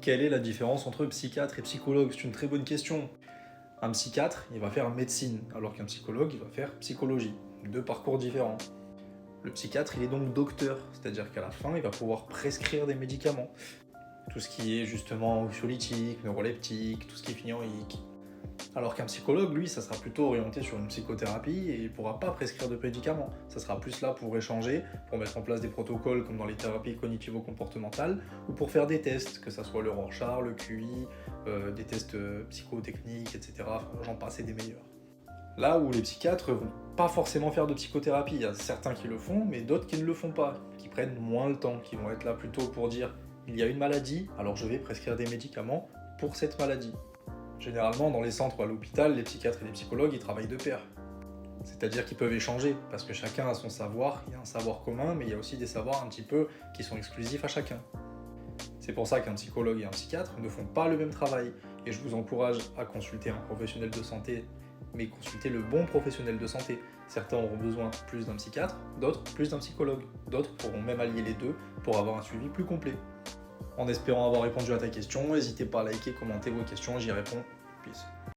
quelle est la différence entre psychiatre et psychologue? C'est une très bonne question. Un psychiatre, il va faire médecine, alors qu'un psychologue, il va faire psychologie. Deux parcours différents. Le psychiatre, il est donc docteur, c'est-à-dire qu'à la fin, il va pouvoir prescrire des médicaments. Tout ce qui est justement anxiolytique, neuroleptique, tout ce qui finit en hic. Alors qu'un psychologue, lui, ça sera plutôt orienté sur une psychothérapie et il ne pourra pas prescrire de médicaments. Ça sera plus là pour échanger, pour mettre en place des protocoles comme dans les thérapies cognitivo-comportementales ou pour faire des tests, que ça soit le Rorschach, le QI, des tests psychotechniques, etc. Enfin, j'en passe et des meilleurs. Là où les psychiatres vont pas forcément faire de psychothérapie, il y a certains qui le font, mais d'autres qui ne le font pas, qui prennent moins le temps, qui vont être là plutôt pour dire il y a une maladie, alors je vais prescrire des médicaments pour cette maladie. Généralement, dans les centres ou à l'hôpital, les psychiatres et les psychologues, ils travaillent de pair. C'est-à-dire qu'ils peuvent échanger, parce que chacun a son savoir, il y a un savoir commun, mais il y a aussi des savoirs un petit peu qui sont exclusifs à chacun. C'est pour ça qu'un psychologue et un psychiatre ne font pas le même travail, et je vous encourage à consulter un professionnel de santé, mais consulter le bon professionnel de santé. Certains auront besoin plus d'un psychiatre, d'autres plus d'un psychologue, d'autres pourront même allier les deux pour avoir un suivi plus complet. En espérant avoir répondu à ta question, n'hésitez pas à liker, commenter vos questions, j'y réponds. Peace.